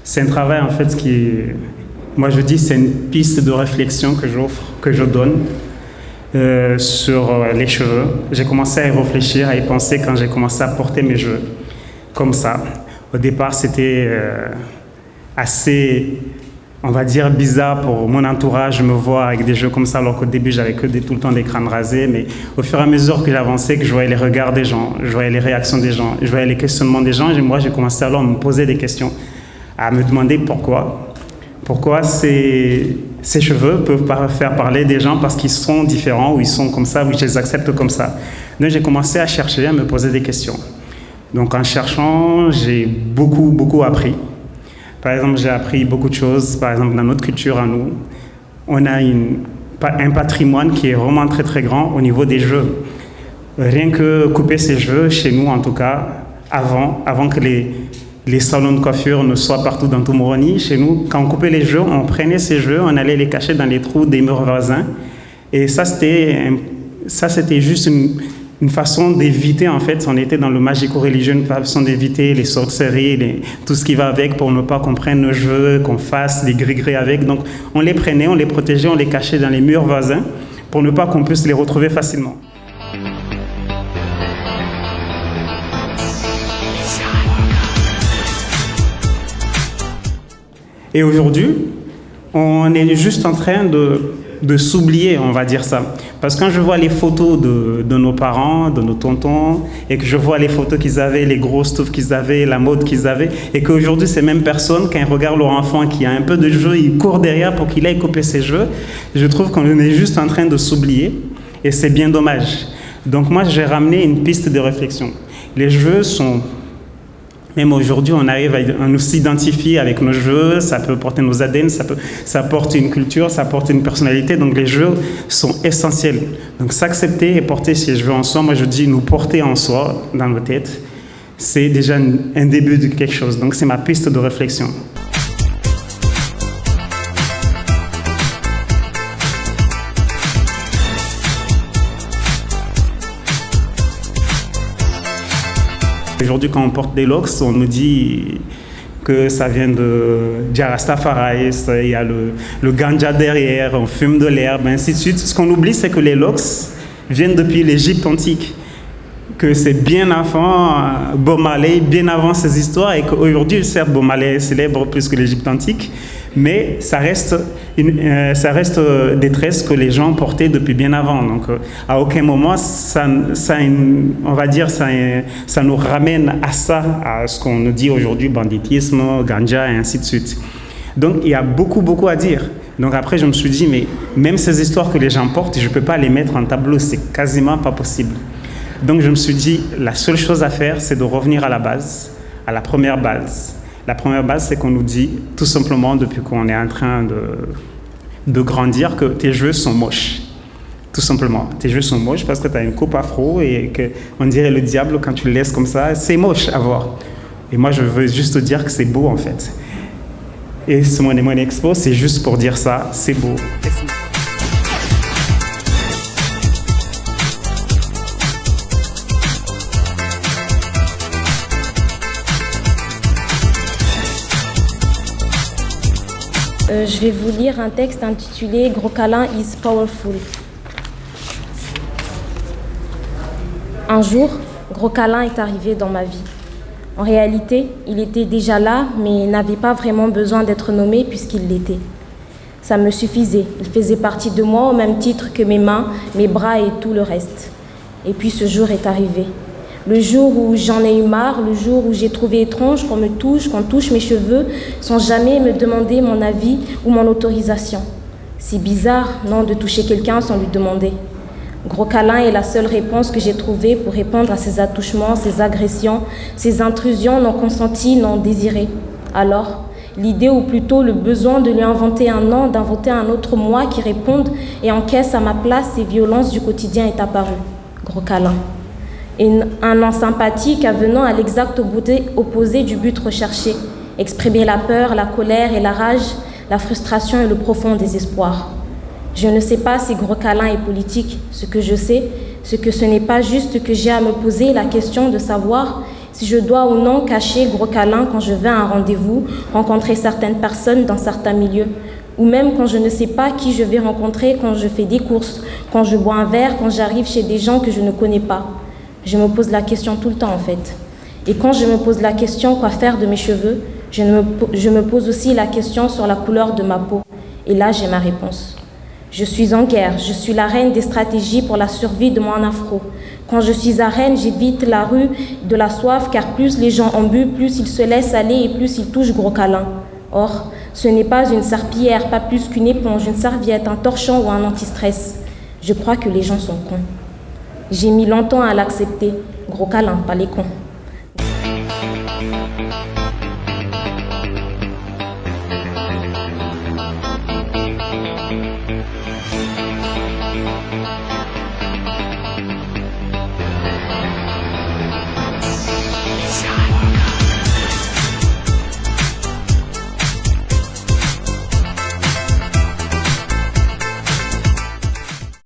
C'est un travail en fait moi je dis c'est une piste de réflexion que je donne sur les cheveux. J'ai commencé à y réfléchir, à y penser quand j'ai commencé à porter mes cheveux comme ça. Au départ c'était assez, on va dire, bizarre pour mon entourage. Je me vois avec des cheveux comme ça alors qu'au début j'avais que tout le temps des crânes rasés, mais au fur et à mesure que j'avançais, que je voyais les regards des gens, je voyais les réactions des gens, je voyais les questionnements des gens, et moi j'ai commencé alors à me poser des questions, à me demander pourquoi ces cheveux peuvent faire parler des gens parce qu'ils sont différents ou ils sont comme ça ou je les accepte comme ça. Donc j'ai commencé à chercher, à me poser des questions. Donc en cherchant, j'ai beaucoup appris. Par exemple, j'ai appris beaucoup de choses. Par exemple, dans notre culture à nous, on a un patrimoine qui est vraiment très grand au niveau des cheveux. Rien que couper ses cheveux, chez nous en tout cas, avant que les salons de coiffure ne soient partout dans tout Moroni, chez nous, quand on coupait les cheveux, on prenait ces cheveux, on allait les cacher dans les trous des murs voisins. Et ça, c'était juste une façon d'éviter, en fait, on était dans le magico-religieux, une façon d'éviter les sorcelleries, tout ce qui va avec pour ne pas qu'on prenne nos cheveux, qu'on fasse des gris-gris avec. Donc, on les prenait, on les protégeait, on les cachait dans les murs voisins pour ne pas qu'on puisse les retrouver facilement. Et aujourd'hui, on est juste en train de s'oublier, on va dire ça. Parce que quand je vois les photos de nos parents, de nos tontons, et que je vois les photos qu'ils avaient, les grosses touffes qu'ils avaient, la mode qu'ils avaient, et qu'aujourd'hui, ces mêmes personnes, quand ils regardent leur enfant qui a un peu de cheveux, ils courent derrière pour qu'il aille couper ses cheveux, je trouve qu'on est juste en train de s'oublier, et c'est bien dommage. Donc moi, j'ai ramené une piste de réflexion. Les cheveux sont... Même aujourd'hui, on arrive à nous s'identifier avec nos cheveux, ça peut porter nos ADN, ça porte une culture, ça porte une personnalité. Donc les cheveux sont essentiels. Donc s'accepter et porter ses cheveux en soi, moi je dis nous porter en soi, dans nos têtes, c'est déjà un début de quelque chose. Donc c'est ma piste de réflexion. Aujourd'hui, quand on porte des locks, on nous dit que ça vient de Rastafari, il y a le ganja derrière, on fume de l'herbe, ainsi de suite. Ce qu'on oublie, c'est que les locks viennent depuis l'Égypte antique, que c'est bien avant Bob Marley, bien avant ces histoires, et qu'aujourd'hui, certes, Bob Marley est célèbre plus que l'Égypte antique, mais ça reste des tresses que les gens portaient depuis bien avant. Donc, à aucun moment, on va dire, ça nous ramène à ça, à ce qu'on nous dit aujourd'hui, banditisme, ganja, et ainsi de suite. Donc, il y a beaucoup à dire. Donc après, je me suis dit, mais même ces histoires que les gens portent, je ne peux pas les mettre en tableau, c'est quasiment pas possible. Donc, je me suis dit, la seule chose à faire, c'est de revenir à la base, à la première base. La première base, c'est qu'on nous dit tout simplement, depuis qu'on est en train de grandir, que tes cheveux sont moches. Tout simplement. Tes cheveux sont moches parce que tu as une coupe afro et qu'on dirait le diable quand tu le laisses comme ça. C'est moche à voir. Et moi, je veux juste te dire que c'est beau, en fait. Et ce mon expo, c'est juste pour dire ça, c'est beau. Je vais vous lire un texte intitulé « Gros câlin is powerful ». Un jour, Gros câlin est arrivé dans ma vie. En réalité, il était déjà là, mais n'avait pas vraiment besoin d'être nommé puisqu'il l'était. Ça me suffisait, il faisait partie de moi au même titre que mes mains, mes bras et tout le reste. Et puis ce jour est arrivé. Le jour où j'en ai eu marre, le jour où j'ai trouvé étrange qu'on touche mes cheveux sans jamais me demander mon avis ou mon autorisation. C'est bizarre, non, de toucher quelqu'un sans lui demander. Gros câlin est la seule réponse que j'ai trouvée pour répondre à ces attouchements, ces agressions, ces intrusions non consenties, non désirées. Alors, l'idée ou plutôt le besoin de lui inventer un nom, d'inventer un autre moi qui réponde et encaisse à ma place ces violences du quotidien est apparu. Gros câlin. Et un nom sympathique avenant à l'exact opposé du but recherché, exprimer la peur, la colère et la rage, la frustration et le profond désespoir. Je ne sais pas si gros câlin est politique. Ce que je sais, c'est que ce n'est pas juste que j'ai à me poser la question de savoir si je dois ou non cacher gros câlin quand je vais à un rendez-vous, rencontrer certaines personnes dans certains milieux, ou même quand je ne sais pas qui je vais rencontrer quand je fais des courses, quand je bois un verre, quand j'arrive chez des gens que je ne connais pas. Je me pose la question tout le temps en fait. Et quand je me pose la question quoi faire de mes cheveux, je me pose aussi la question sur la couleur de ma peau. Et là, j'ai ma réponse. Je suis en guerre, je suis la reine des stratégies pour la survie de mon afro. Quand je suis à Rennes, j'évite la rue de la soif, car plus les gens en bu, plus ils se laissent aller et plus ils touchent gros câlin. Or, ce n'est pas une serpillière, pas plus qu'une éponge, une serviette, un torchon ou un anti-stress. Je crois que les gens sont cons. J'ai mis longtemps à l'accepter. Gros câlin, pas les cons.